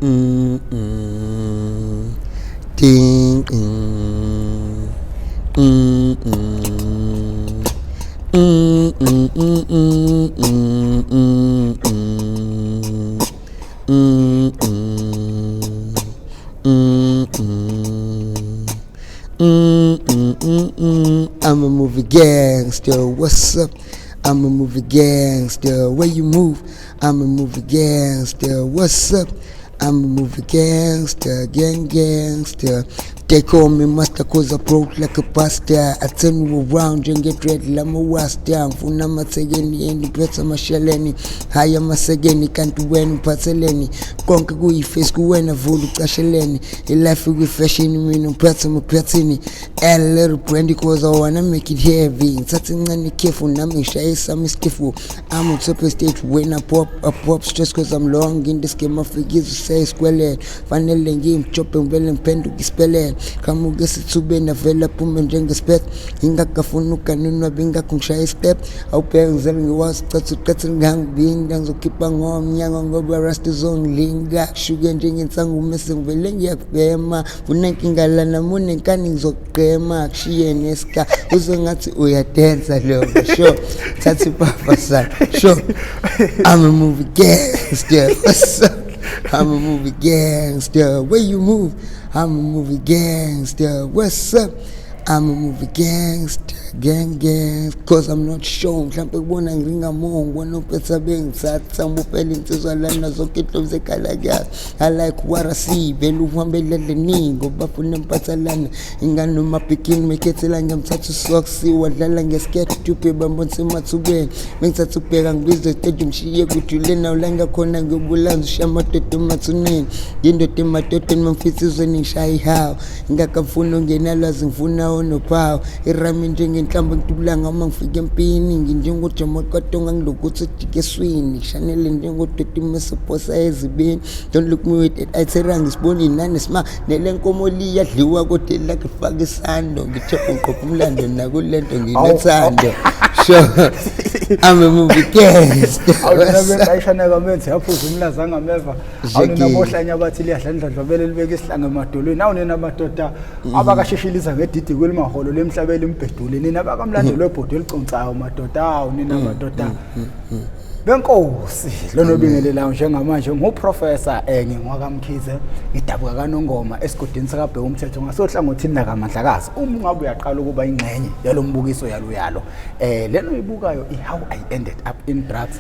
Ding. I'm a movie gangster, what's up? I'm a movie gangster, where you move? I'm a movie gangster, what's up? I'm a movie gangster, gangster. They call me master cause I broke like a pasta. I turn you around and get ready like my wasta. Mfuna matsegeni endi pesa mashaleni. Haya masegeni kanti wenu patseleni. Konke kuyiface kuwena vulu kasheleni. Life with fashion mino pesa mapetsini. Add a little brandy cause I wanna make it heavy. Nsatsi ngani careful nami shayisa miskifu. I'm on top of stage when I pop stress cause I'm long in this game. My figures say square. Finally game chopping well and pen to spell it. Kamu gesitsube na vela pume njengespet ingakafunuka nina binga kunshaya step au penzel ngiwas katsu ngang binga ngizokhipha ngomnyango ngoba rust zone linga sugar njengentsangu mese ngivele ngiyakubhema unenkinga lana mune nkani ngizoqhema kushiye neska uzongathi uyadensa lo sure thathi papa sa sure I'm a movie gangster what's up I'm a movie gangster where you move I'm a movie gangster, what's up? I'm a movie gangster, gang, cause I'm not shown. Mhlampe kubona ngiringa mongo nopetsa bengithatha ngibopela insizwa lana zonke into zekalaga. I like what I see, vele uhambelele ningo bafuna empathalana. Ingane noma picking mekethela ngemthatha soksi wadlala ngeskate tupe bambonse mathubeni. Mengithatha ukubheka ngibizwe stadium shiye kuthulena ulanga khona ngiyobulanza ushama toto mathuneni. Yindoda emadodeni mamfisizwe ngishayi how. Ngakafuna ungena lwazi ngifuna onopawo. Irami njengenhlamba ngitubulanga uma ngifike empini nginjengoJama Katonga ngilokuthi ejikeswini Chanel njengodoti mesoposa ezibini don't look me with it ayithera ngisibona inani sima nelenkomo liyadliwa kodwa like ifaka isando ngithepha ngiqopha umlando nakulento nginethando sure I'm a movie gangster awunabe ayishana kamenze yaphuza umlaza ngameva awunabohlanya bathi liyadlandlandlobele libeke isihlanga emadolweni awunena amadoda abakasheshilisa ngedidi kwelimaholo lemhlabela imbhedule nina bakamlando lwebhodo eliconcayo madoda awunena amadoda benkosi lonobingelelayo njengamanje nguprofessor ngingwakamkhize ngidabuka kaNongoma esigodini sakabheka umthetho ngasohlangothini nakamandlakazi ngabe uyaqala ukuba ingxenye yalombukiso yalo leno ibukayo how I ended up in drugs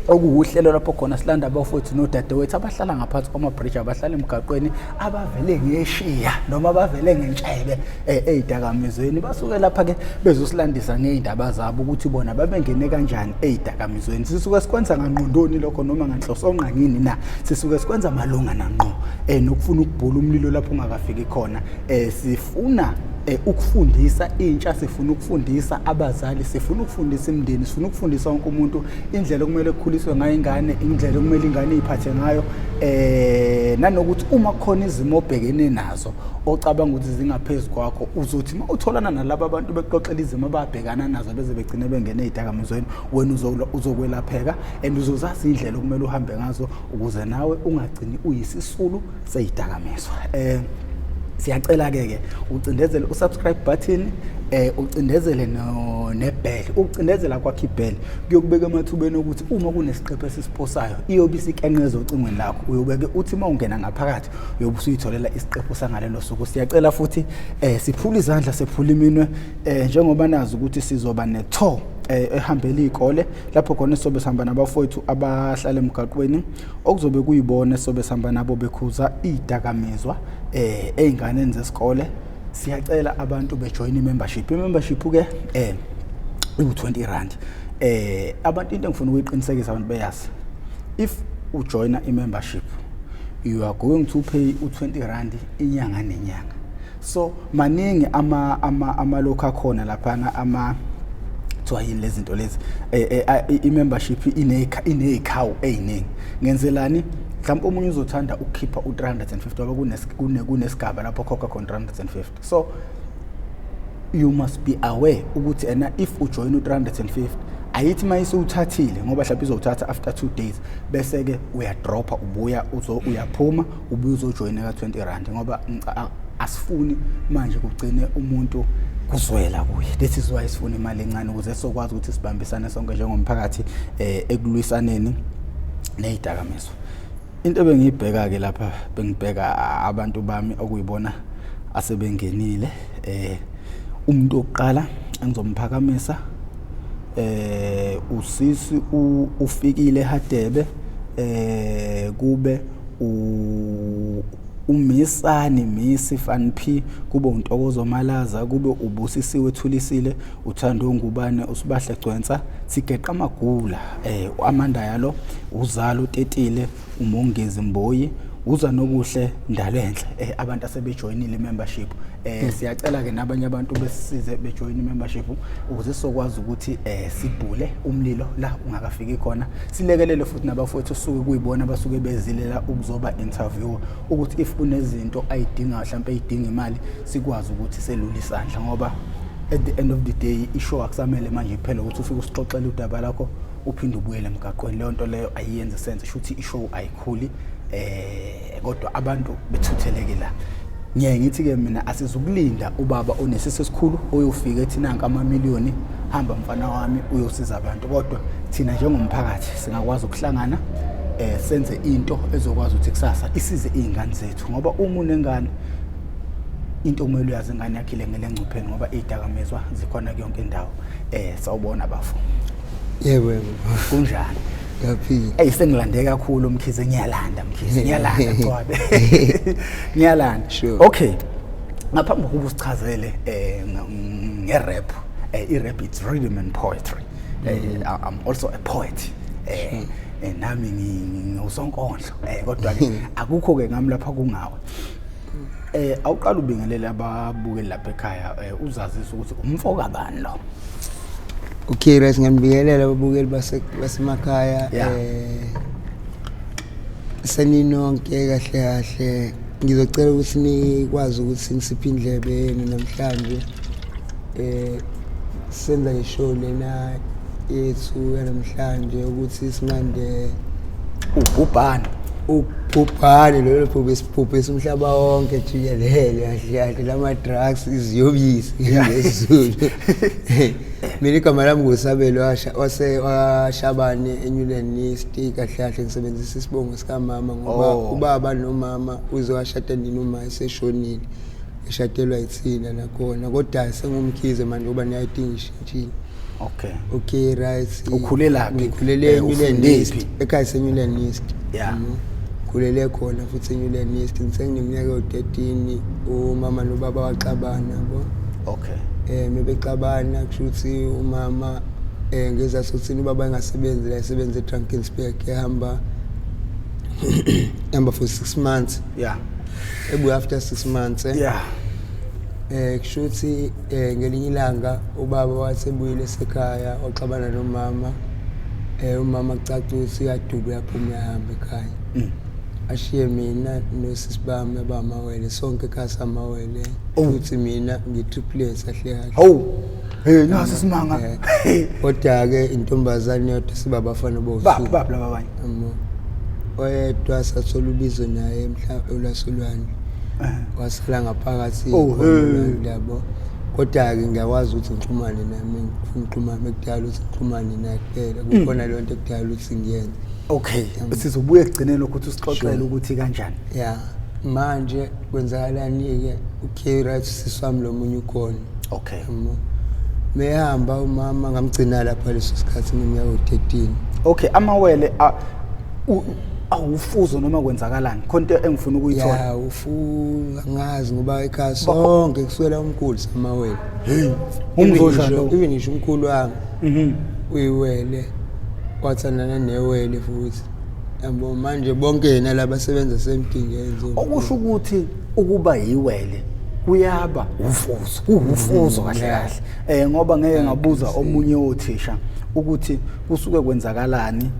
okuhlelo lapho khona silanda abafowethu nodadewethu abahlala ngaphansi kwamabridge abahlala emgaqweni abavele ngeshiya noma abavele ngentshebe ezidakamizweni basuke lapha ke bezosilandisa ngeindaba zabo ukuthi bona babengene kanjani ezidakamizweni sisuke sikwenza ngangqondoni lokho noma nganhloso onqangini na sisuke sikwenza malunga nanqo nokufuna ukubhula umlilo lapho ungakafiki khona sifuna ukufundisa intsha sifuna ukufundisa abazali sifuna ukufundisa imndeni sifuna ukufundisa wonke umuntu indlela okumele ukukhuliswe ngayo ingane indlela okumele ingane iphathe ngayo nanokuthi uma khona izimo obhekene nazo ocabanga ukuthi zingaphezulu kwakho uzothi utholana nalabo abantu bexoxela izimo ababhekana nazo beze begcine bengene ezidakamizweni wena uzokwelapheka and uzozazi indlela okumele uhambe ngazo ukuze nawe ungagcini uyisisulu sezidakamizwa siyacela ke ucindezele usubscribe button ucindezele nebell ucindezela kwakhe ibell kuyokubeka emathubeni ukuthi uma kunesiqephu esisiposayo iyobisi ikenqezo ocingweni lakho uyobeke uthi mawungena ngaphakathi uyobusa uyitholela isiqephu sangalelo suku siyacela futhi siphula izandla sephula iminwe njengoba nazi ukuthi sizoba netho ehambela izikole lapho khona sobe sihamba nabafowethu abahlala emgaqweni okuzobe kuyibona sobe sihamba nabo bekhuza izidakamizwa einganeni zesikole siyacela abantu bejoin imembership ke u20 rand abantu into engifuna ukuyiqinisekisa abantu beyazi if ujoina imembership you are going to pay u20 rand inyanga nenyanga so maningi ama lokha khona lapha yini lezi zinto lezi imembership inezikhawu eziningi ngenzelani mhlawumbe umunye uzothanda ukukhipha u350 ngoba kunesigaba lapho khokha khona 350 so you must be aware ukuthi if ujoin u350 ayithi mayisuthathile ngoba mhlawumbe izothatha after 2 days bese ke uyadropa ubuya uyaphuma ubuye uzojoyina ka 20 rand ngoba asifuni manje kugcine umuntu kuzwela kuye. That is why sifuna imali encane ukuze sokwazi ukuthi sibambisane sonke njengomphakathi ekulwisaneni nezidakamizwa. Into ebengiyibheka ke lapha bengibheka abantu bami okuyibona asebengenile umuntu oqala engizomphakamisa usisi ufikile Hadebe kube umisani Misi Fan P kube uNtokozo Malaza kube ubusisiwe Thulisile uthando ngubane usibahle Gcwensa sigeqa amagula uAmanda yalo uzalo uTetile uMongezi Mboyi uza nokuhle Ndalenhle abantu asebejoinile membership siyacela ke nabanye abantu besize bejoin membership ukuze sokwazi ukuthi sibhule umlilo la ungakafiki khona silekelele futhi nabafowethu suke kuyibona basuke bezilela ukuzoba interview ukuthi if kunezinto ayidinga mhlawumbe ayidinga imali sikwazi ukuthi selule isandla ngoba at the end of the day ishow akusamele manje iphele ukuthi ufike usixoxele udaba lakho uphinde ubuyele emgaqweni leyo nto leyo ayiyenze sense ukuthi ishow ayikhuli kodwa abantu bethutheleke la ngiye ngithi ke mina asizukulinda ubaba onesisi esikhulu oyofika ethi nanka amamiliyoni hamba mfana wami uyosiza abantu kodwa thina njengomphakathi singakwazi ukuhlangana senze into ezokwazi ukuthi kusasa isize izingane zethu ngoba uma unengane into kumele uyazi ingane yakhe ngelencuphe ngoba izidakamizwa zikhona yonke indawo sawubona bafo yebo kunjani yaphila sengilande kakhulu Mkhize ngiyalanda Cwabe ngiyalanda sure. Okay ngaphambi kokuba usichazele ngerap irap it's rhythm and poetry I'm also a poet nami ngiusonkondlo kodwa ke akukho ke ngami lapha kungawe awuqala ubingelele ababukeli lapha ekhaya uzazisa ukuthi umfoka bani lo. Okay, right, ngiyabingelela ababukeli basemakhaya saninonke kahle ngizocela ukuthi nikwazi ukuthi nisiphe indlebe yenu namhlanje senza ishow lena yethu namhlanje ukuthi sinande ubhubhane lolo bhubhesi umhlaba wonke jikelele kahle lama drugs iziyobisi ngezulu. Mina igama lami ngusabelo washabane enyulenist kahle ngisebenzisa isibongo sika mama ngoba ubaba nomama uzowashada nini uma eseshonile eshatelwa yithina nakhona kodwa sengumkhize manje ngoba niyayidinga ishintshile. Okay right ukhulela ngikhulele enyulenist ekhaya senyulenist khulele khona futhi enyulenist ngisengiminyaka u13 umama nobaba waxabana bo. Mebexabana kushuthi umama ngeza sokuthini ubaba engasebenzi la esebenza eDrakensberg ehamba for 6 months ebuya after 6 months kushuthi ngelinye ilanga ubaba wasebuyile esekhaya waxabana nomama umama kucaca ukuthi uyaduba uyaphuma uyahamba ekhaya ashiye mina nosisi bami abamawele sonke khasa amawele ukuthi mina ngitriplets kahle nasi simanga kodwa ke intombazane yodwa sibabafana bosuku baba labanye oyedwa sathola ubizo naye mhla ulasolwane wasala ngaphakathi yabo kodwa ke ngiyakwazi ukuthi ngixhumane nami ngixhumane ekudala ukuthi ngixhumane naye kuphela kukhona le nto ekudala ukuthi ngiyenze. Okay sizobuye ekugcineni ukuthi usixoxele ukuthi kanjani manje kwenzakalani ke okay right siswami lo munye ukhona mehamba umama ngamgcina lapha leso sikhathi ngiminyaka u13. Okay amawele awufuzo noma kwenzakalani khonto engifuna ukuyithola ufuza ngazi ngoba ekhaya sonke kuswela umkhulu samawele umzoshalo even ngisho umkhulu wami uyiwele wathandana newele futhi yabo manje bonke yena labasebenza semdingeni okusho ukuthi ukuba yiwele kuyaba ufuzo kahle ngoba ngeke ngabuza omunye othisha ukuthi kusuke kwenzakalani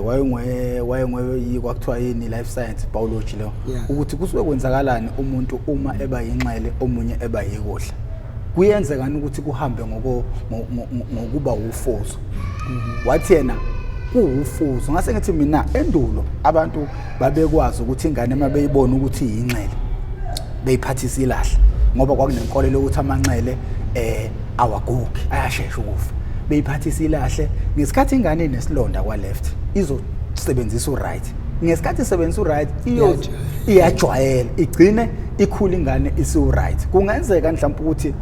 wayengwe kwakuthiwa yini life science biology lo ukuthi kusuke kwenzakalani umuntu uma eba yinxele omunye eba yikudla kuyenzekani ukuthi kuhambe ngokuba ufuzo. Wathi yena kuwufuzo ngase ngithi mina endulo abantu babekwazi ukuthi ingane mabeyibona ukuthi iyinxele beyiphathisa ilahle ngoba kwakunenkolelo ukuthi amanxele awagugi ayashesha ukufa beyiphathisa ilahle ngesikhathi ingane inesilonda kwa left izosebenzisa uright ngesikhathi isebenzisa uright iyajwayela igcine ikhula ingane isi right kungenzeka mhlawumbe ukuthi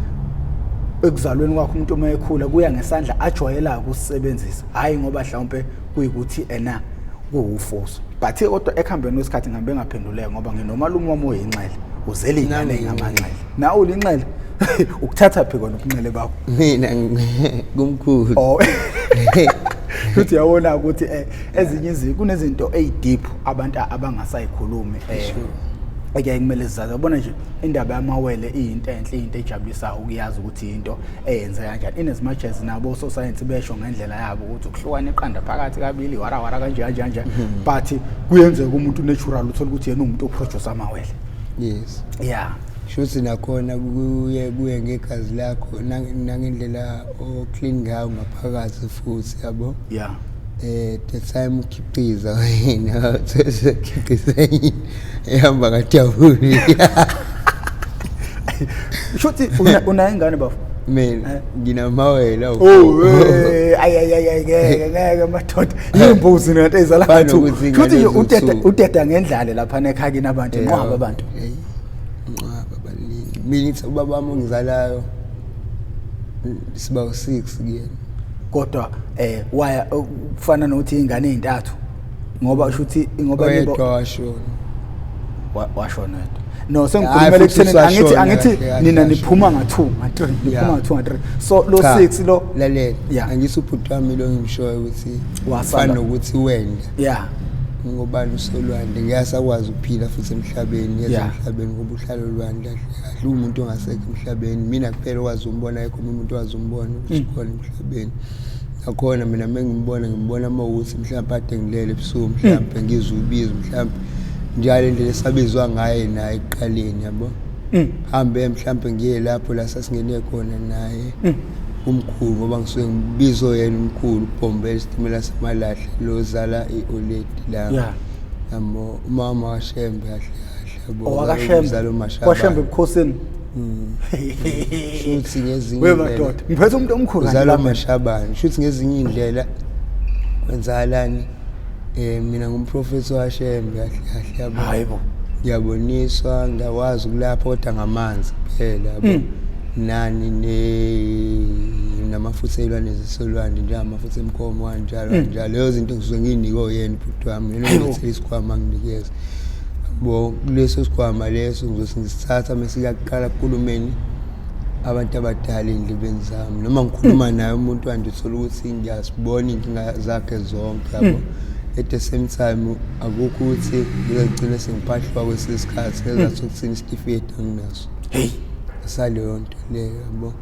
ekuzalweni kwakho umuntu uma ekhula kuya ngesandla ajwayela ukusebenzisa hayi ngoba mhlawumbe kuyikuthi ena kuwufuso but kodwa ekhambeni wesikhathi ngihambe ngaphenduleka ngoba nginomalume wami oyinxele uzela ingane ngamanxele nawe ulinxele ukuthatha phi kona ubunxele bakho mina kumkhulu futhi yawona ukuthi ezinye izinto kunezinto ezideep abantu abangasayikhulumi ake kumele sizazi ubona nje indaba yamawele iyinto enhle into ejabulisayo ukuyazi ukuthi into eyenza kanjani in as much as nabo so science besho ngendlela yabo ukuthi ukuhlukana iqanda phakathi kabili wara kanje but kuyenzeka umuntu natural uthola ukuthi yena umuntu oproduce amawele yes yeah shuthi nakhona kuye ngegazi lakho nangendlela o clean ngayo ngaphakathi futhi yabo yeah the time ukhiqiza wena ukhiqiza ehamba kaJabuli shuthi una ingane bafu mina nginamawela ay ngeke madoda imbuzi nanto ezala kathu shuthi udeda ngendlale lapha nekhaya kini abantu enqwaba abantu mina ubaba wami ongizalayo siba 6 kuyena kodwa waya kufana nokuthi ingane ezintathu ngoba shuthi ngoba washona no sengikhulumela ekutheni angithi nina niphuma nga2 nga3 niphuma nga2 nga3 so lo 6 lo lalela angisubhuti wami lo ngimshoyo ukuthi wafana nokuthi wenda yeah ngobani usolwandle ngiyasakwazi ukuphila futhi emhlabeni emhlabeni ngoba uhlalo lwandle kahle umuntu ongasekho emhlabeni mina kuphela okwazi umbona ekho umuntu owazi umbona usikhona emhlabeni akhona mina ngimbona mawuthi mhlawumbe ade ngilele ebusuku mhlawumbe ngizubizo mhlawumbe njalo indlela esabizwa ngaye naye eqaleni yabo hambe mhlawumbe ngiye lapho la sasingene khona naye umkhulu ngoba ngisuke ngibizo yena umkhulu uBombela isitimela samalahle lozala iOLED la yamo mama washembe kahle yabo wakashembe washembe ebukhosini shuthi ngezinye wemadoda ngiphethe umuntu omkhulu uzalo mashabani shuthi ngezinye indlela kwenzakalani mina ngumprofessor washembe kahle yabo hayibo ngiyaboniswa ngawazi kulapho kodwa ngamanzi kuphela yabo nani namafutha elwane zesolwandle njengamafuta emkomo kanjalo lezo zinto ngizwe nginiko yena ubhuti wami ngizothi isikhwama nginikeza bo leso sikhwama leso ngizosithatha mesiyaqala kukhulumeni abantu abadala endlebeni zami noma ngikhuluma naye umuntu wanje uthola ukuthi ngiyasibona inkinga zakhe zonke yabo at the same time akukho ukuthi ngizogcina sengiphahlwa kwesisikhathi ezathi ukuthini isitifiketi anginaso asaleyo nto leyo yabo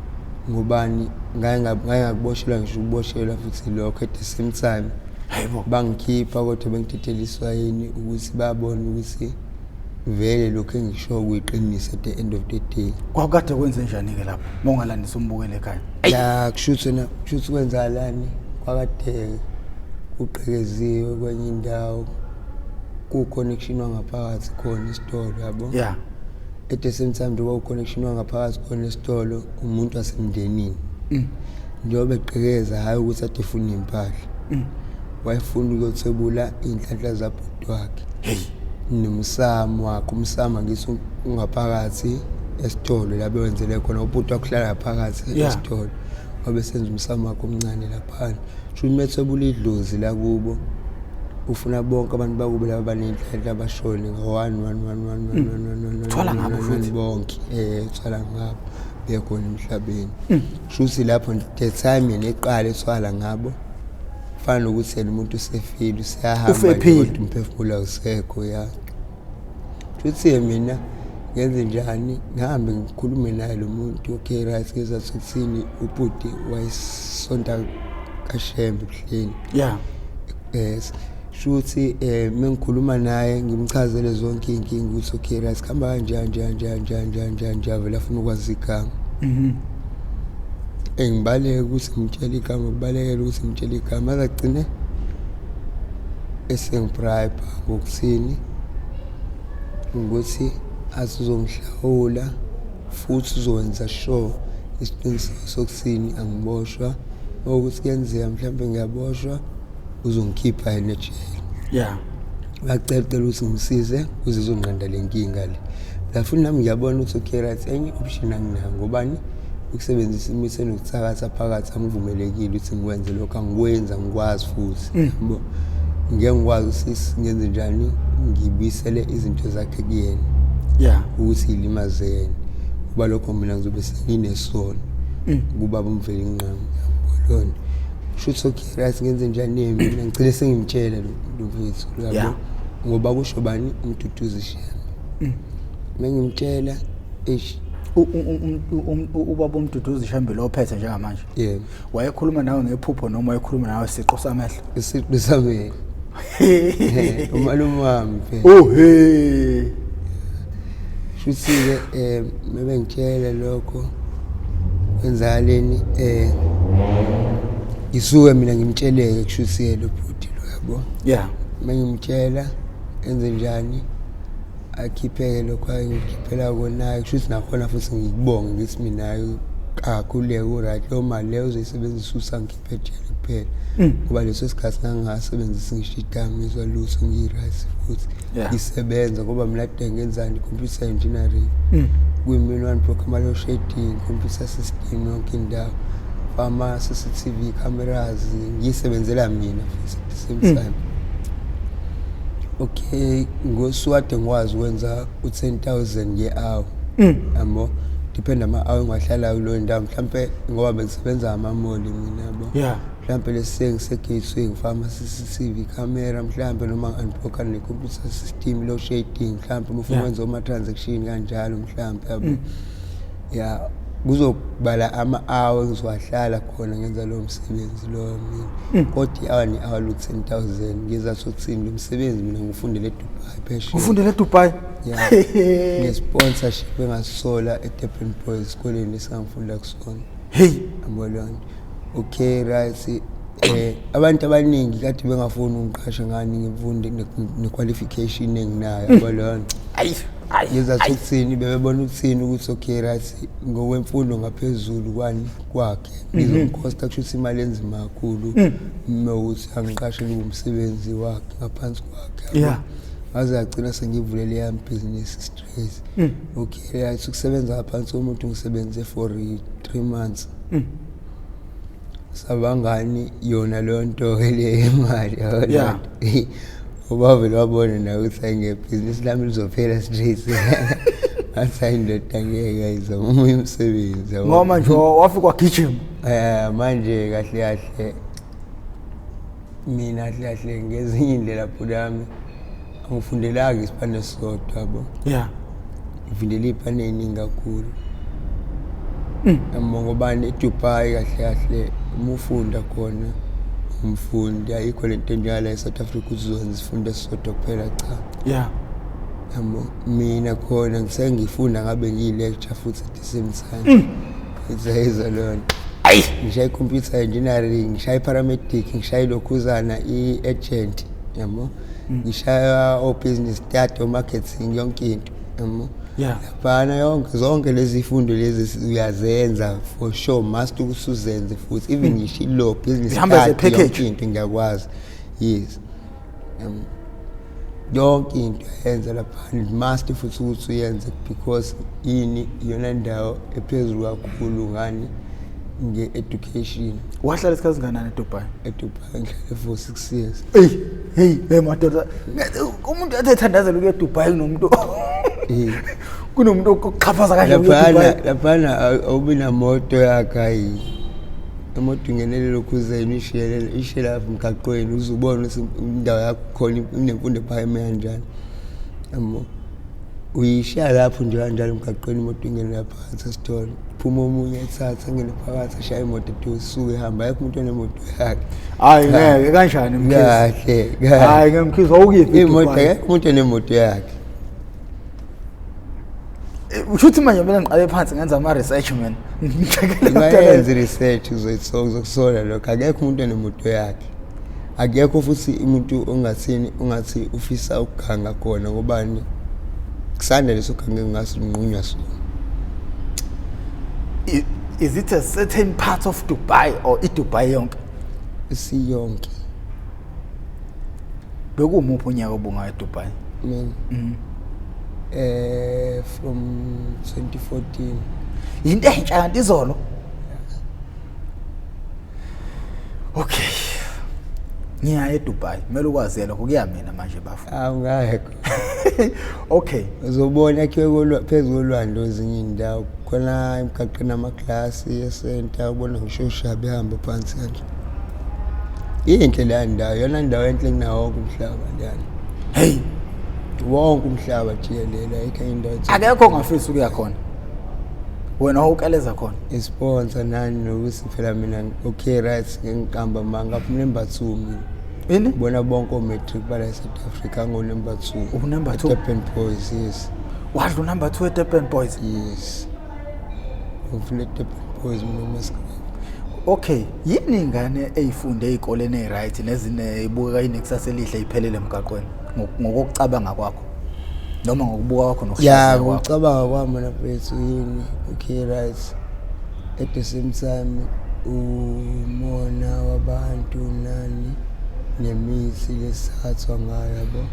ngobani ngayengaboshelwa ngisho uboshelwa futhi lokho at the same time hayibo bangikhipha kodwa bengithetheliswa yini ukuthi babone ukuthi vele lokho engisho kuyiqinisa at the end of the day kwakade kwenze njani ke lapho mongalandisa umbukele ekhaya ya kushuthi kwenzakalani kwakade uqhekeziwe kwenye indawo ku connection wangaphakathi khona isitolo yabo yeah at the same time njengoba connection wangaphakathi khona esitolo umuntu wasemndenini njengoba eqhekeza hayi ukuthi atefuna impahla wayefuna ukuthebula inhlanhla zabhuti wakhe nomsamo wakhe umsamo ngithi ungaphakathi esitolo la bewenzele khona ubhuti wakuhlala phakathi esitolo wabe senza umsamo wakhe omncane lapha shumethebula idlozi la kubo ufuna bonke abantu bakubo laba banenhlanhla abashone nga1 thola ngabo futhi bonke thola ngabo bekhona emhlabeni shuthi lapho the time neqala ethwala ngabo fana ukuthi yena umuntu usefile usiyahamba kodwa umphefumulo usekho ya shuthi mina ngenze njani ngihambe ngikhulume naye lo muntu okay right ngezathi ukuthini ubhuti wayisonta kaShembe ebuhleni yeah yes shuthi mengikhuluma naye ngimchazele zonke inkinga ukuthi okay right sikhamba kanjani vele afuna ukwazi igama engibaleke ukuthi ngitshele igama kubalekela ukuthi ngitshele igama azagcine esengibribe ngokuthini ukuthi asizongihlawula futhi uzokwenza sure isiqiniseko sokuthini angiboshwa ukuthi kuyenzeka mhlawumbe ngiyaboshwa uzongikhipha ejele bacela ukuthi ngisize ukuze izonqanda le nkinga le la futhi nami ngiyabona ukuthi okay right enye option anginayo ngobani ukusebenzisa imithi enokuthakatha phakathi angivumelekile ukuthi ngikwenze lokho angikwenza ngikwazi futhi yabo ngeke ngikwazi ukuthi ngenze njani ngibuyisele izinto zakhe kuyena ukuthi ilimazene kuba lokho mina ngizobe senginesono kuba bomveli nqamo yabona shuthi okay right ngenze njani mina ngicela sengimtshela lo mfethu yabo ngoba kusho bani umduduzi shambe mengimtshela ubaba umduduzi shambe lo phethe njengamanje wayekhuluma nawe ngephupho noma wayekhuluma nawe isiqo samehlo isiqo samehlo umalume wami shuthi ke mebengitshela lokho kwenzakaleni isuke mina ngimtsheleke kushuthi lo bhuti lo yabo mengimtshela enze njani akhipheke lokho ayengikhiphela kona kushuthi nakhona futhi ngikubonga ngithi mina akakhuleke uright lo mali leyo uzoyisebenzisa usangikhiphe ejele kuphela ngoba leso sikhathi ngangasebenzisa ngisho idamizwa lutho ngiright futhi isebenza ngoba mina kade ngenzani computer engineering kuyimini one program lo shading computer system yonke indawo ama CCTV cameras ngiyisebenzela mina futhi at the same time okay ngoswade ngwazi ukwenza u10,000 nge-hour yabo depend ama-hour engiwahlala kulo ndawo mhlambe ngoba bengisebenza ama-mall mina yabo mhlambe lesengisegateway ngifaka ama-CCTV camera mhlambe noma unblocker ne-computer system lo shading mhlambe mufuna ukwenza ama-transaction kanjalo mhlambe yabo kuzobala ama-hour engizowahlala khona ngenza lo msebenzi lo mina kodwa i-hour ne-hour lu-10,000 ngizathu ukuthini lo msebenzi mina ngifundele eDubai phesheya ufundele eDubai nge-sponsorship engasisola eDurban Boys esikoleni esingangifunda kusona yabona okay right abantu abaningi kade bengafuni ungiqasha ngani ngifunde ne-qualification enginayo yabona ngizathu ukuthini bebebona ukuthini ukuthi okay right ngokwemfundo ngaphezulu kwakhe ngizomkhosta kushuthi imali enzima kakhulu ukuthi angiqashe umsebenzi wakhe ngaphansi kwakhe aze agcina sengivulele yami business stress okay right ukusebenza ngaphansi komuntu ngisebenze for 3 months sabangani yona lo nto le imali yabona ubavele wabona na ukuthi ayingebhizinisi lami lizophela straight asayindoda ngeke izoma umsebenzi ngoba manje wafika wagijima manje kahle kahle mina kahle kahle ngezinye indlela phela yami angifundelanga isipande sodwa yabo ngifundele ipane eningi kakhulu ngoba eDubai kahle kahle umufunda khona umfundi ayikho lento njalo eSouth Africa uzokwenza isifundo esisodwa kuphela cha yabo mina khona ngisengifunda ngabe ngiyilecture futhi at the same time izayizwa lona ngishaye computer engineering ngishaye paramedic ngishaye lokhuzana i-agent yabo ngishaya o-business study o-marketing yonke into yabo laphana yonke zonke lezi zifundo lezi uyazenza for sure must ukusuzenze futhi even ngisho lo business study yonke into ngiyakwazi yonke into yenza laphana must futhi ukuthi uyenze because yini iyona ndawo ephezulu kakhulu ngani nge-education wahlala isikhathi singanani eDubai ngihlale for 6 years madoda umuntu athethandazela ukuya eDubai kunomuntu kunomuntu oqhaphaza kanje eDubai laphana awubina moto yakhe imoto ingenele lokhuzeni ishela emgaqweni uzubona ukuthi indawo yakho khona inemfundo ephakeme kanjani uyishiya lapho nje kanjalo emgaqweni imoto ingene lapha esitolo phuma omunye ethatha ngene phakathi ashaya imoto esuke ehamba yakho umuntu onemoto yakhe hayi ngeke kanjani mkhize kahle hayi ngemkhize awukiphi imoto yakhe umuntu onemoto yakhe Ushuthi manje mina ngiqale phansi ngenza ama research man. Ngayenza research uzoyisola lokho akekho umuntu onemoto yakhe. Akekho futhi umuntu ongathi ufisa ukuganga khona ngobani kusanda leso ganga ngasinqunywa sona. Is it a certain part of Dubai or eDubai yonke? Isiyonke. Bekumuphi unyaka obunga eDubai? From 2014. Into entsha kanti izolo. Okay. Ngiya eDubai, kumele ukwazi lokho kuyamina manje bafu. Ngayekho. Okay. Uzobona akhe phezulu kolwandle ezinye indawo khona emgaqeni amaklasi esenta ubona ngisho behamba phansi kanje. Inhle la ndawo, yona ndawo enhle kunawo wonke umhlaba lana. Hey, wonke umhlaba jikelele ayikho indawo. Akekho ongafisa ukuya khona. Wena ukeleza khona. Isponsor nani nokuthi phela mina okay right ngikamba manga number 2 mina. Yini? Bona bonke o matric bala eSouth Africa ngo number 2. Number 2. Durban Boys, yes. Wadlu number 2 eDurban Boys? Yes. Ufule Durban Boys mina mask. Okay, yini ingane eyifunde ezikoleni eziright nezine ibuka inekusasa elihle iphelele emgaqweni ngokucabanga kwakho noma ngokubuka kwakho nokuhlaziya kwakho? Ngokucabanga kwami mina mfethu yini okay right at the same time umona wabantu nani nemithi lesathwa ngayo yabo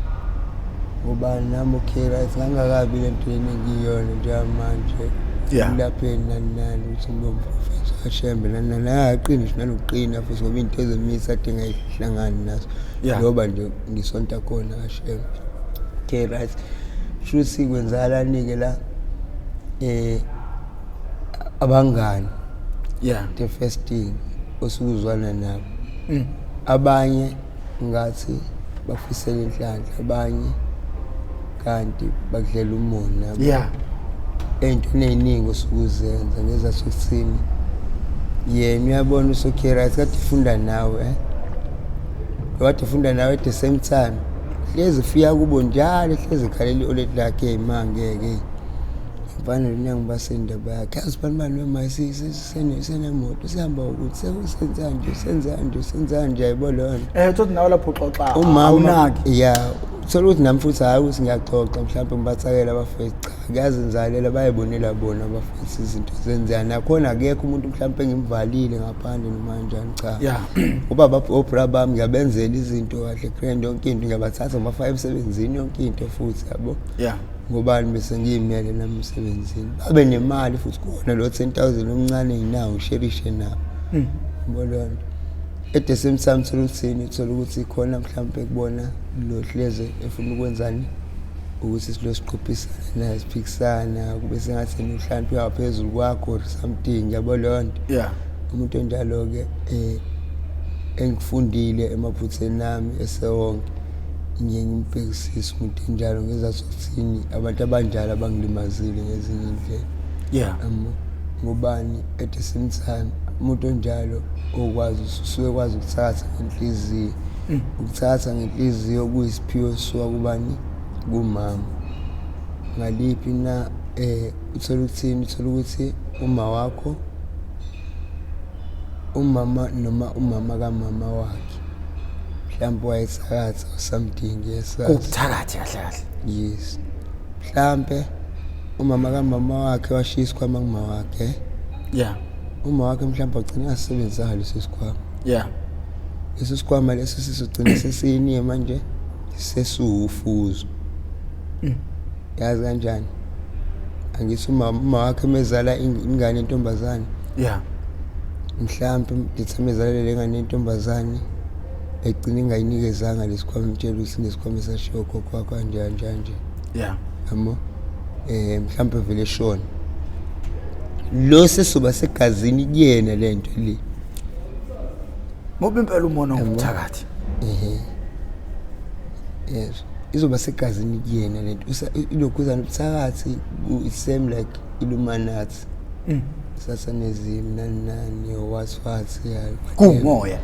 ngoba nami okay right ngangakabi lento engiyona njengamanje. Lapha nani uthi ngomprofessor ashembe nani aqinisa nanokuqina futhi ngoba into ezemisa adinga ihlangana nazo ngoba nje ngisonta khona ashembe. Okay right shuthi kwenzala nike la abangani the first thing osukuzwana nabo abanye ngathi bafisela inhlanhla abanye kanti bakudlela umona into eziningi osukuzenza ngezasuthini yena uyabona usokhe right kade ufunda nawe kade ufunda nawe at the same time hlezi fika kubo njalo hlezi khalela ioled lakhe imangeke mfana linyango basendaba yakhe asibani senemoto sihamba ukuthi senza nje ayibona uthi nawe lapho xoxa awunaki thola ukuthi nami futhi hayi ukuthi ngiyaxoxa mhlawumbe ngibathakela abafethu kuyazenzalela bayibonela bona abafethu izinto zenzana nakhona akekho umuntu mhlawumbe ngimvalile ngaphandle noma kanjani cha ubaba obra bami ngiyabenzela izinto kahle grand yonke into ngiyabathatha ngibafaka emsebenzini yonke into futhi yabo ngobani bese ngiyimele nami emsebenzini babe nemali futhi khona lo 10,000 omncane nginawo ngisherishe nabo ngibona at the same time thola ukuthi khona mhlawumbe kubona lo hleze efuna ukwenzani ukuthi silosiqophisana naye siphikisana kube sengathi mhlawumbe uyaphezulu kwakho or something yabo lonto umuntu onjalo ke engifundile emaphutheni nami esewonke ngiye ngimpekisisa umuntu enjalo ngezasokuthini abantu abanjalo abangilimazile ngezinye indlela ngobani at the same time umuntu onjalo okwazi usuke kwazi ukuthatha inhliziyo ukuthatha ngenhliziyo kuyisiphiwo suka kubani kumama ngaliphi na uthola ukuthi umama noma umama kamama wakhe mhlawumbe wayethakatha something ukuthakatha kahle yes mhlawumbe umama kamama wakhe washiya isikhwama kuma wakhe uma wakhe mhlawumbe agcina asebenzisa leso sikhwama leso sikhwama leso sizogcina sesiniye manje sesuwufuzo yazi kanjani angithi umama wakhe mezala ingane intombazane mhlawumbe ngithamezalele ngane intombazane egcina ingayinikezanga lesikhwama mtshela ukuthi nesikhwama sashiyo gogo wakho kanjani yamo mhlawumbe vele shona lo sesuba segazini kuyena lento le ngoba impela umona ngokuthakathi yes izoba segazini kuyena lento ilokhuzana ubuthakathi same like iluminathi sasanezimi nani owasfathi kumoya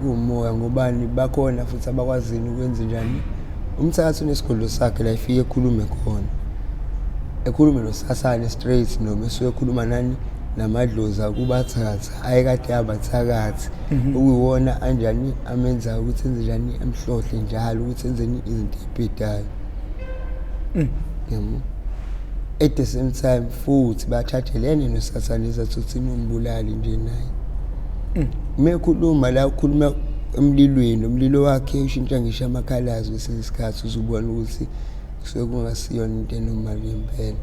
kumoya ngobani bakhona futhi abakwazini ukwenza njani umthakathi unesigodlo sakhe la ifike ekhulume khona ekhulume noSasane straight noma esukhuluma nani namadlozi kubathatha ayekade yabathakathi ukuwona anjani amenza ukuthi enze njani emhlohle njalo ukuthi enzeni izinto ezibhedayo. Yabo. At the same time futhi bathathelene noSasane ukuthi umbulali nje naye. Mekhuluma la ukhuluma emlilweni umlilo wakhe ushintsha ngisho amakhalazi kwesinye isikhathi uzubona ukuthi sekungasiyona into enomali impela.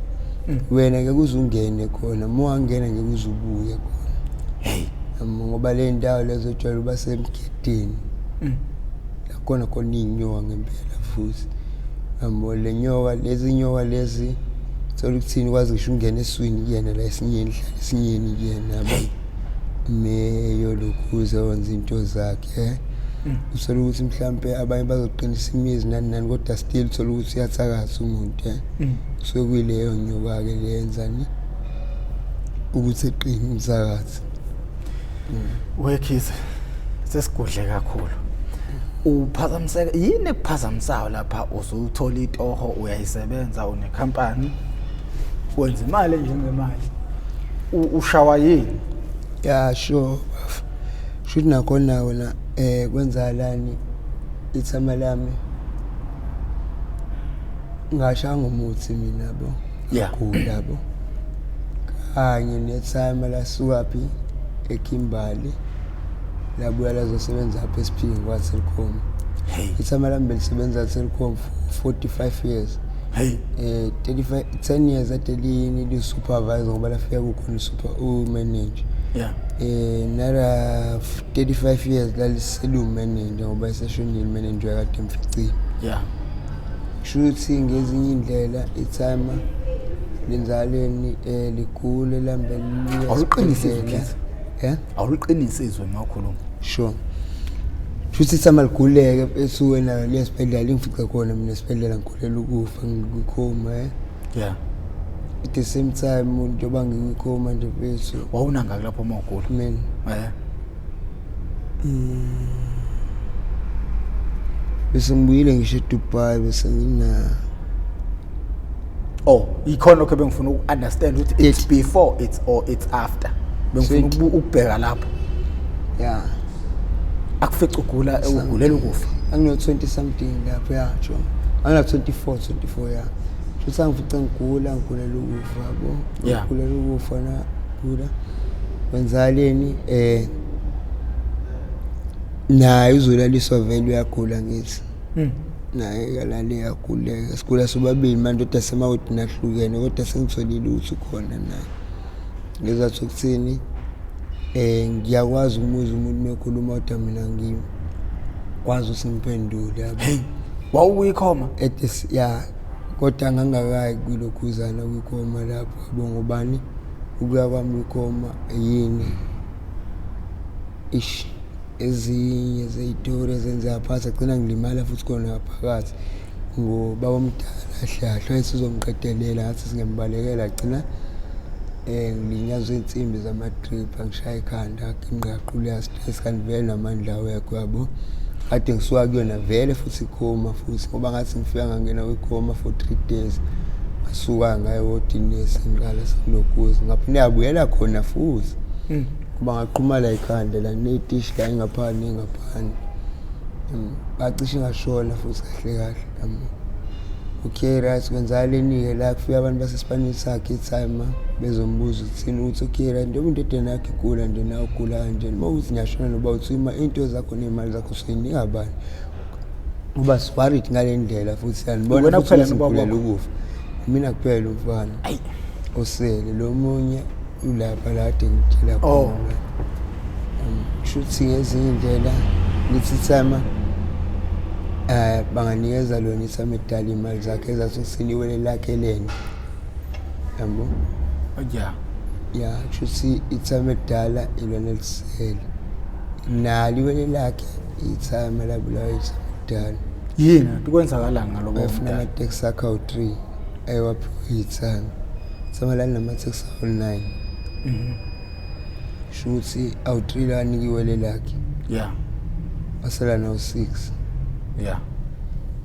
Wena ke kuzungene khona mawangena ngeke uzubuye khona. Ngoba le ndawo lezo jwayele uba semgedeni. La khona inyoka ngempela futhi. Le nyoka lezi nyoka lezi thola ukuthini kwazi ngisho ungena eswini kuyena la esinyeni hlala esinyeni kuyena yabo. Meyo lokhuze wenza into zakhe. Uthola ukuthi mhlambe abanye bazoqinisa imizi nani kodwa still uthola ukuthi uyathakatha umuntu sekuyileyo nyoka ke leyenzani ukuthi eqine umsakazi. Wekhise sesigudle kakhulu. Uphazamiseka yini ekuphazamisayo lapha uzuthola itoho uyayisebenza unekhampani wenza imali njengemali ushawa yini? Yeah, sure. Should nakhona wona kwenzakalani ithama lami ngashaya ngomuthi mina bo yagula bo kanye nethama lasukaphi eKimberley labuya lazosebenza apha eSphingi kwaTelkom. Ithama lami belisebenza eTelkom for 45 years. 10 years at the supervisor ngoba lafika kukhona super manager. Nara 35 years laliselu manager ngoba seshonile manager yakade mfici. Shuthi ngezinye indlela ithama lenzaleni likhulu lambe awuqinisile. Awuqinisizwe makhuluma. Sure. Shuthi ithama likhuleke esuwena lesibhedlela ngifica khona mina esibhedlela ngikholela ukufa ngikhoma. At the same time njoba ngikhoma nje bese wawunanga lapho mawugula mina bese ngibuyile ngisho eDubai bese ngina ikhona lokho bengifuna ukunderstand ukuthi it's before it's or it's after bengifuna ukubheka lapho akufica ugulela ukufa angino 20 something lapho yacho angina 24 Shuthi ngifica ngigulela ukufa yabo ngigulela ukufa na gula wenzaleni naye uzolaliswa vele uyagula ngithi naye kalale yaguleka sigula sobabili manje kodwa semawuthi nahlukene kodwa sengitholile ukuthi khona naye ngezathu ukuthini ngiyakwazi umuza umuntu mekhuluma kodwa mina ngikwazi ukuthi ngiphendule yabo wawuyikhoma kodwa ngangakayi kulokhuzana kwikhoma lapho yabo ngobani ukuya kwami kwikhoma yini ezinye zezitori ezenza phakathi agcina ngilimala futhi khona phakathi ngoba omdala hlahla esizomqedelela ngathi singembalekela agcina ngilinyazwe insimbi zama-drip angishaya ikhanda ngingaqulu ya stress kanti vele namandla awekho yabo kade ngisuka kuyona vele futhi ikhoma futhi ngoba ngathi ngifika ngangena kwikhoma for 3 days ngasuka ngayo wodinesi ngiqala sekulokuza ngaphinde yabuyela khona futhi kuba ngaqhuma la ikhanda la netish la ingaphani bacishe ngashona futhi kahle okay right kwenzaleni la kufika abantu basesipanish sakhe ithama bezombuza ukuthini uthi okay right njengoba indodana yakhe igula nje nawe ugula kanje mawuthi ngiyashona noba uthi into zakho nemali zakho usiyinika abani uba worried ngale ndlela futhi yanibona wena kuphela noba ukufa mina kuphela umfana osele lo munye ulapha la ade ngitshela khona shuthi ngezinye indlela lithi thama banganikeza lona ithama edala imali zakhe ezathi siniwele lakhe lena yabo shuthi ithama edala ilona lisele naliwele lakhe ithama labulawa ithama edala yini ukwenzakalanga ngalobo bafuna amateksi akha u3 ayewaphiwa ithama ithama lana namateksi awu9 shuthi awu3 lanikiwele lakhe wasala nawo 6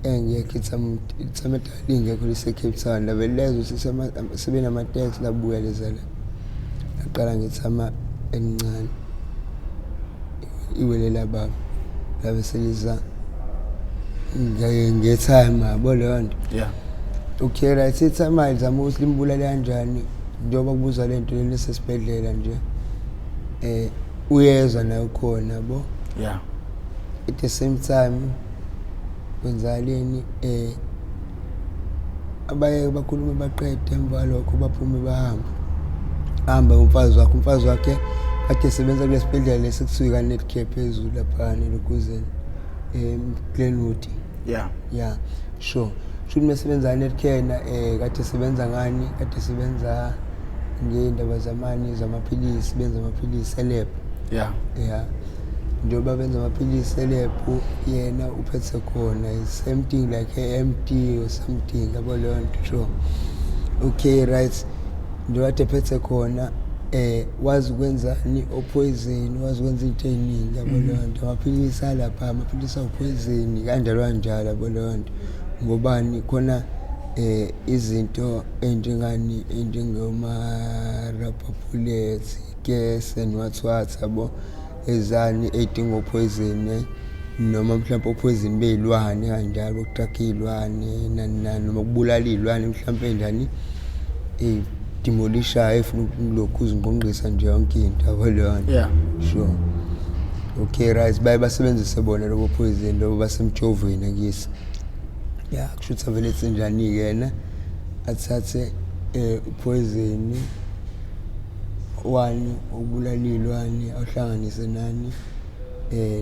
engekho itsametali ingekho lise-Cape Town lavelezo sibe nama-taxi labuya lezala laqala ngithama elincane iwele lababa labe seliza ngetime yabo leyo nto. Okay, right, ithama lizama ukuthi limbulale kanjani njengoba kubuza le nto leni sesibhedlela nje uyezwa nayo khona yabo. At the same time kwenzaleni abaye bakhuluma baqede emva lokho baphume bahamba umfazi wakhe kade esebenza kulesibhedlela lesikuthiwa ka-Netcare phezulu lapha nelokuzeni Glenwood. Sure should mesebenza Netcare na kade esebenza ngani kade esebenza ngendaba zamaphilisi benza amaphilisi elab. Njengoba benza amaphilisi elab yena uphethe khona same thing like MD or something yabo leyo nto. Sure. Okay, right, njengoba ephethe khona wazi ukwenzani opoison wazi ukwenza into eningi yabo leyo nto. Amaphilisi alapha amaphilisi apoison kanjalo yabo leyo nto ngobani khona izinto enjengoma-rubber bullets, gas and what yabo ezani edinga opoison noma mhlawumbe opoison beyilwane kanjalo ukutrakha iy'lwane nani noma kubulala iy'lwane mhlawumbe njani demolisha efuna ukulokhu uzingqongqisa nje yonke into yabo leyo nto. Sure. Okay, right, baye basebenzise bona lobo poison lobo basemjoveni akisi. Kusho ukuthi avele ethi njani-ke yena athathe upoison one ukubulala iy'lwane awuhlanganise nani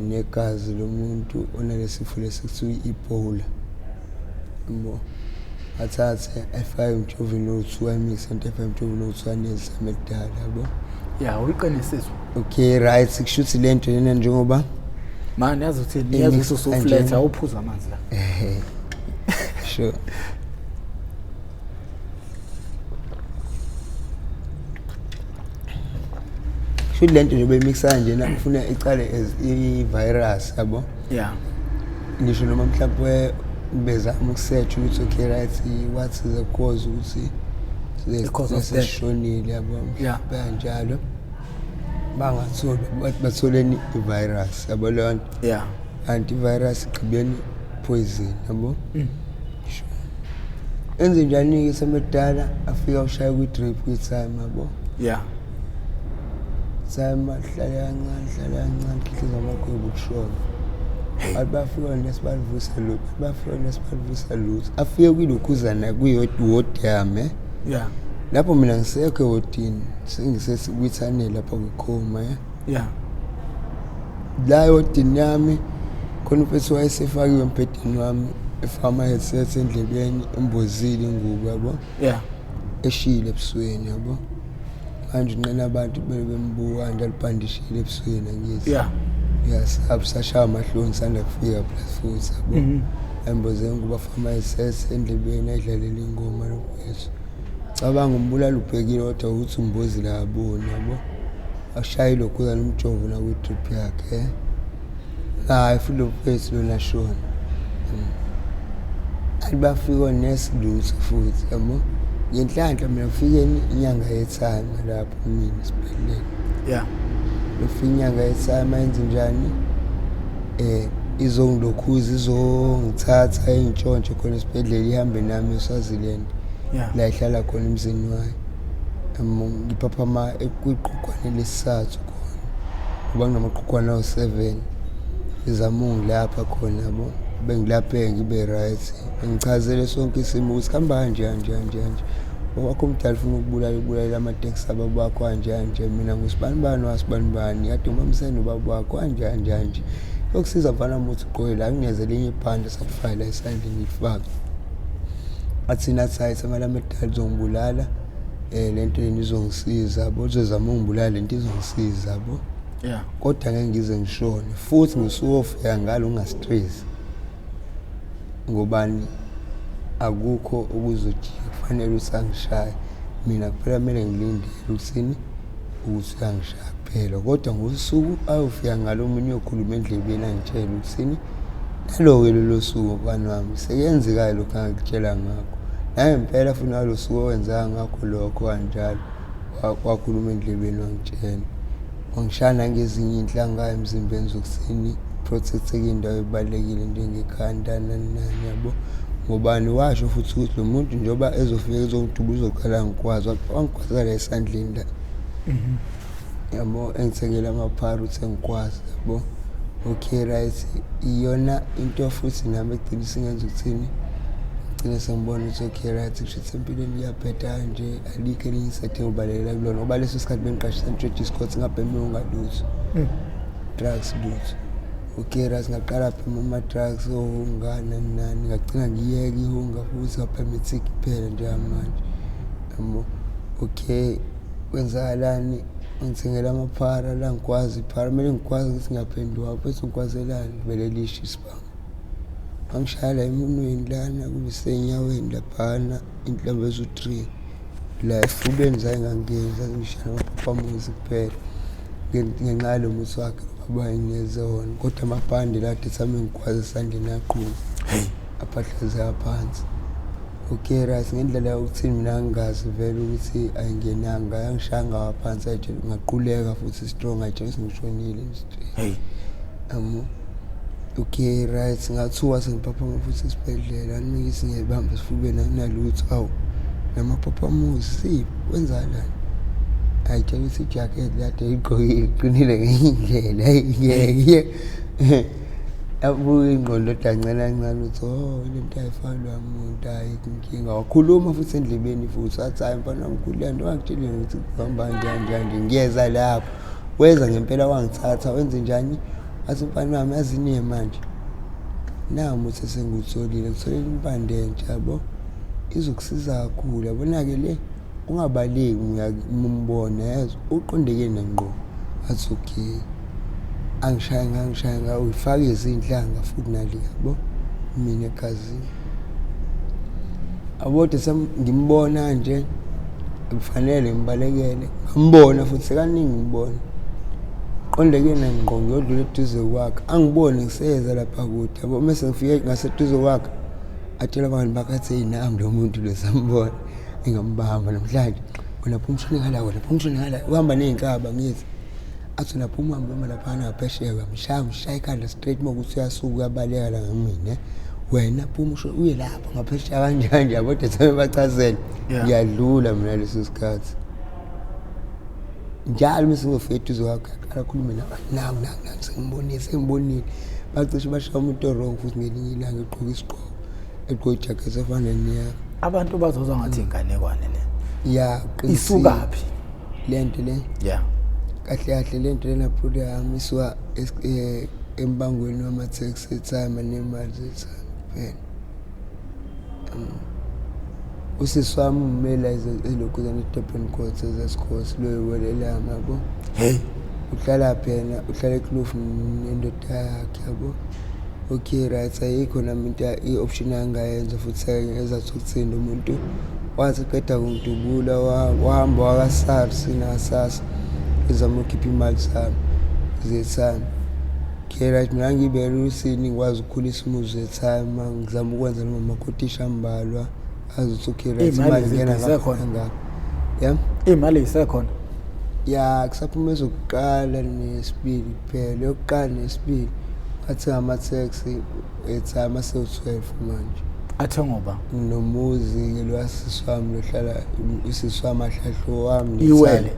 negazi lomuntu onalesifo lesikuthiwa i-Ebola yabo. Athathe afake emjoveni owu-2 ayimikise into efake emjoveni owu-2 anezame ekudala yabo. Uyiqinisiswa. Okay, right, kusho ukuthi le nto lena njengoba mani yazi ukuthi usufletha awuphuza amanzi la. Sure. Should le nto nje beyimixa njena ufuna icale as i-virus yabo. Ngisho noma mhlawumbe bezama ukusearch ukuthi okay, right, what is the cause ukuthi seshonile yabo banjalo bangatholi batholeni i-virus yabo leyo nto. Antivirus igqibeni poison yabo. Enze njani-ke semedala afika ushaya kwi-drip kwi-time yabo. Time hlala kancane khihliza amakhulu ukushona. Bafika nesibalivusa lutho afike kwilokhuzana kwi-ward yami. Lapho mina ngisekho ewodini sengisekwithanele lapha kwikhoma. La ewodini yami khona umfethu wayesefakiwe embhedeni wami efaka ama-headset endlebeni embozile ingubo yabo. Eshile ebusweni yabo. Manje unqena abantu bembuka nje alibhandishile ebusweni angithi. Sashaya amahloni sanda kufika plus futhi yabo. Emboze ingubo afaka ama-headset endlebeni ayidlalela ingoma lomfethu. Cabanga umbulala ubhekile kodwa ukuthi umbozile akaboni yabo. Ashaya ilokhuzana umjovo nakwi-drip yakhe. Hayi futhi lo mfethu lona shona. Bafika nesilutho futhi yabo. Ngenhlanhla mina ngifike inyanga ye-time lapho mina esibhedlela. Befika inyanga ye-time ayenze njani izongilokhuza izongithatha iy'ntshontshe khona esibhedlela ihambe nami eSwaziland la ihlala khona emzini wayo. Ngiphaphama kwiqhuqwane lesithathu khona ngoba nginamaqhuqwane awu-7 izama ungilapha khona yabo. Bengilaphe ngibe right ngichazele sonke isimo ukuthi kuhamba kanje wakho umdala ufuna ukubulala amateksi ababa wakho kanje mina ngusibani wasibani kade umamsene ubaba wakho kanje yokusiza mfana muthi ugqoke la ngingeze linye ibhande sakufaka la esandleni ngifake athina sayithi amalamedala izongibulala le nto leni izongisiza yabo uzozama ungibulala le nto izongisiza yabo. Kodwa ngeke ngize ngishone futhi ngisuofeya ngalo ungastress ngobani akukho ukuzojika kufanele usangishaye mina kuphela kumele ngilindele ukuthini ukuthi uyangishaya kuphela kodwa ngosuku ayofika ngalo munye okhuluma endlebeni angitshela ukuthini Nalo-ke lolo suku mfana wami sekuyenzekayo lokhu angakutshela ngakho. Nangempela futhi ngalo suku owenza ngakho lokho kanjalo wakhuluma endlebeni wangitshela. Wangishaya ngezinye inhlanga emzimbeni zokusini protect-eke indawo ebalekile njengekhanda nani yabo. Ngobani washo futhi ukuthi lo muntu njengoba ezofika ezongiduba uzoqala ngikwazi wangikwaza la esandleni la. Yabo engithengela amaphara uthi ngikwazi yabo. Okay right iyona into futhi nami egcina singenza ukuthini gcina sengibona ukuthi okay right kusho empilweni iyaphetha nje alikho elinye isethe ubalekela kulona ngoba leso sikhathi bengiqashisa nje Scott ngabhemi ungalutho drugs lutho. Okay right ngaqala phema ama drugs ongana nani ngagcina ngiyeke ihunga futhi ngaphemetic kuphela nje manje yabo. Okay kwenzakalani ngithengela amaphara la ngikwazi iphara kumele ngikwazi ukuthi ngiyaphendula bese ngikwazelani vele lisho isibanga. Angishaya emunweni lana kubisenyaweni laphana inhlamvu ezu3 la esifubeni zangangenza ngishaya amaphapamuzi kuphela ngenxa lo muthi wakhe baba ngiyeze wona kodwa amabhandi la thami ngikwazi esandleni yaqhuma aphahlaza phansi. Okay right ngendlela yokuthi mina ngingazi vele ukuthi ayingenanga yangishanga waphansi ayitshela ngaquleka futhi strong ayitshela ngishonile nje. Okay right ngathuka sengiphapha futhi esibhedlela angithi ngiyibamba esifubeni nalutho awu namaphapamuzi wenzala ayitshela ukuthi ijacket lade igqokile iqinile ngendlela ngeke abuye ingqondo dancane uthi lento ayifalwa umuntu ayinkinga wakhuluma futhi endlebeni futhi athi hayi mfana mkhulu lento wangitshela ukuthi kuhamba njani ngiyeza lapho weza ngempela wangithatha wenze njani athi mfana wami yazini manje nami uthi sengutholile ngitholile impande entsha yabo izokusiza kakhulu yabona-ke le ungabaleki umbona yazi uqondeke nengqo athi okay angishaya uyifake izinhlanga futhi nali yabo mina egazini abothi ngimbona nje kufanele ngibalekele ngambona futhi sekaningi ngibona qondeke nengqo ngiyodlula eduze kwakhe angibone ngiseza lapha kude yabo mase ngifike ngaseduze kwakhe atshela abantu bakathi nami lo muntu losambona engambamba namhlanje wena phumshone ngala uhamba nezinkaba ngithi athi naphuma ngoma lapha ngaphesheya mshaya ikhanda straight mokuthi uyasuka uyabaleka la ngamina wena phuma uye lapha ngaphesheya kanjani yabo kodwa bachazela ngiyadlula mina leso sikhathi njalo mesingofethu uzokaka akakhuluma nami sengibonile bacishe bashaya umuntu wrong futhi ngelinye ilanga eqhoka isiqhoko eqhoka ijacket efana neya abantu bazozwa ngathi inganekwane le ya isukaphi lento le kahle lento lena product yami iswa embangweni wama-tax etime nemali zetime phela. Usisi wami umela elokhuzana eDurban Court ezesikhosi loyiwelela yabo. Uhlala phela uhlala eKloof nendoda yakhe yabo. Okay right ayikho nami into i-option angayenza futhi ezathi ukuthini umuntu wathi qeda kungidubula wahamba waka-SARS na-SASSA ezama ukhipha imali zami zetime. Okay right mina ngibele usini ngikwazi ukukhulisa umuzi zetime ngizama ukwenza noma amakotisha ambalwa azothi okay right imali ngena ngakhona imali isekhona ya kusaphuma ezokuqala nesibili kuphela yokuqala nesibili athi ama-taxi etime ase-12 manje athe ngoba nomuzi ke lwasisi wami lohlala isisi wami ahlahlo wami iwele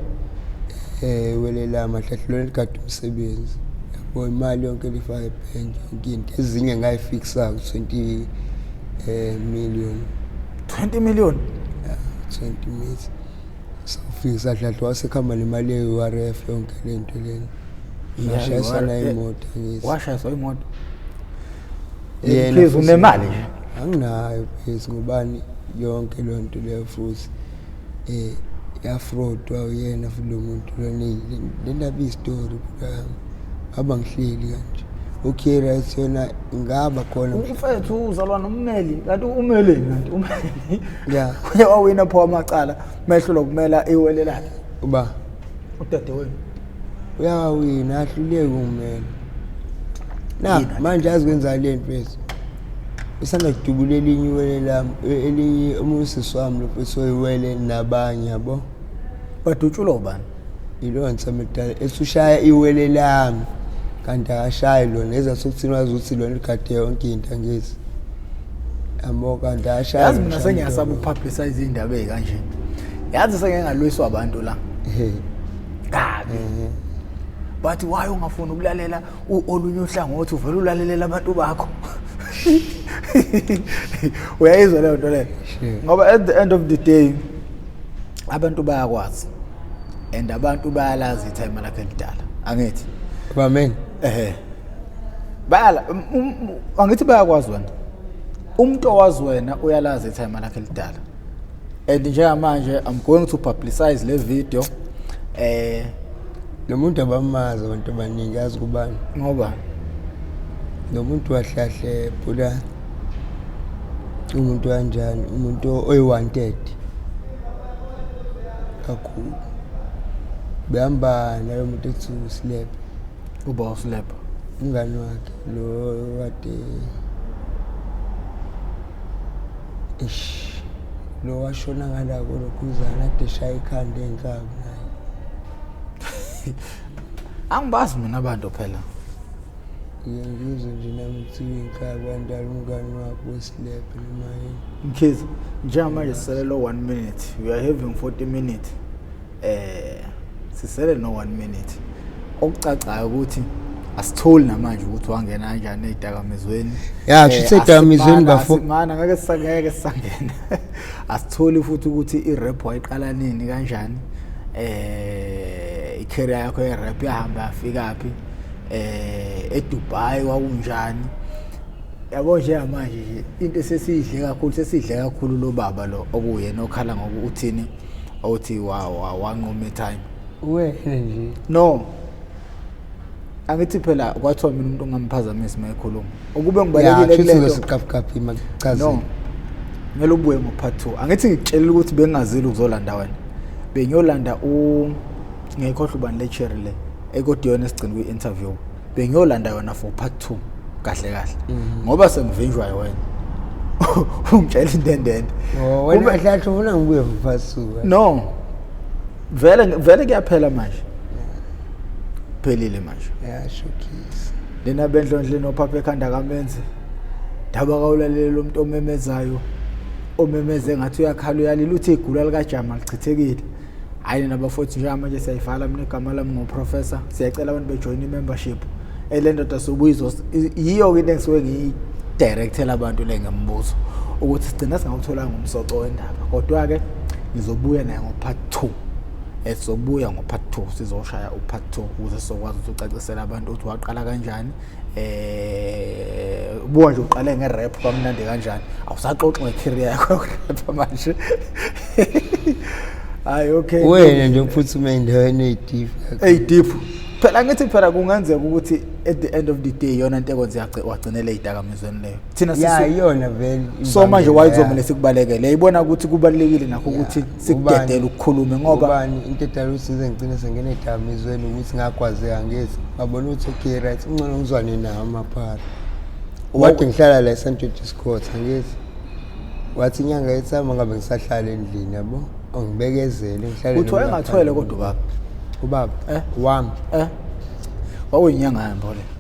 wele la mahlahlo eligada umsebenzi yabo imali yonke lifaka ebhenki yonke into ezinye ngayifixa ku 20 million 20 million 20 million sofisa ahlahlo wasekhamba nemali ye-URF yonke lento lena yashayisana imoto ngithi washayiswa imoto yena unemali anginayo phezi ngobani yonke le nto leyo futhi ya fraud wayena futhi lo muntu le ndaba istory abangihleli kanje. Okay right yona ngaba khona umfethu uzalwa nommeli kanti umele kanti umeli ya uyawina pho amacala mehlo lokumela iwelelana uba udade wenu uyawina ahluleke umela na manje azikwenza le mfethu usanda kudubulela elinye iwele lami elinye umusisi wami lo soyiwele nabanye yabo badutshulo bani ilonsa medala esushaya iwele lami kanti akashayi lona ezasokuthina wazuthi lona igade yonke into angezi amo kanti akashayi yazi mina sengiyasaba ukupublicize indaba ezikanje yazi sengengalwiswa abantu la kabi bathi why ungafuna ukulalela olunye uhlangothi uvela ulalela abantu bakho uyayizwa leyo nto leyo ngoba at the end of the day abantu bayakwazi and abantu bayalazi ithayima lakhe lidala angithi amen bayala angithi bayakwazi wena umuntu owazi wena uyalazi ithayima lakhe lidala and njengamanje I'm going to publicize le video nomuntu abamazi abantu abaningi yazi kubani ngoba nomuntu wahlahle phula umuntu kanjani umuntu oyiwanted kakhulu behamba nayo umuntu ethi uslap uba uslap umngani wakhe lo kade lo washona ngalako lokhuzana ade shaya ikhanda enkabi naye angibazi mina abantu phela ngizwe nje nami kuthiwa inkabi kandala umngani wakho weslap noma yini mkhizi njengamanje sisele 1 minute we are having 40 minutes sisele no 1 minute okucacayo ukuthi asitholi namanje ukuthi wangena kanjani ezidakamizweni ezidakamizweni bafo mana ngeke sisangena asitholi futhi ukuthi irap wayiqala nini kanjani icareer yakho yerap yahamba yafika phi eDubai wakunjani yabo nje manje into sesidle kakhulu lo baba lo okuyena okhala ngoku uthini awuthi wanqome time wena nje no angithi phela kwathiwa mina umuntu ongamphazamisi mayikhuluma ukube ngibalekile kulento siqaphi imaqhaza no ngelo buye ngo-part 2 angithi ngikutshelile ukuthi bengingazili ukuzolanda wena bengiyolanda ngekhohle ubani lecture le ekodiyona esigcina kwi-interview bengiyolanda yona for part 2 kahle ngoba sengivinjwayo wena ungitshela intendende wena hlathu ufuna ngibuye for part 2 no vele kuyaphela manje phelile manje shokisi lena bendlondle nophapha ekhanda kamenze daba kawulalela lo muntu omemezayo omemeze ngathi uyakhala uyalila uthi igula likajama lichithekile hayi nabafothi nje manje siyayivala mina igama lami ngoprofessor siyacela abantu bejoin membership elendoda sobuyizo yiyo into engisuke ngiyidirectela abantu le ngembuzo ukuthi sigcina singawuthola ngomsoco wendaba kodwa ke ngizobuya naye ngopart 2 esobuya ngopart 2 sizoshaya upart 2 ukuze sizokwazi ukucacisela abantu ukuthi waqala kanjani buya nje uqale ngerap kwamnandi kanjani awusaxoxa ngecareer yakho rap manje hayi okay wena nje uphuthuma endaweni deep phela ngithi phela kungenzeka ukuthi at the end of the day yona into ekwenza wagcinela izidakamizweni leyo thina yona vele so manje wayizomela sikubalekele yayibona ukuthi kubalekile nakho ukuthi sikudedela ukukhuluma ngoba ubani into edala usize ngicine sengena ezidakamizweni ukuthi ngakwazi angezi ngabona ukuthi okay right ungcono ngizwane nawo amaphara wathi ngihlala la eSt George's Court angezi wathi inyanga yethama ngabe ngisahlala endlini yabo ongibekezele ngihlale uthi wayengathwele kodwa ubaba wami waweyinyanga yambo le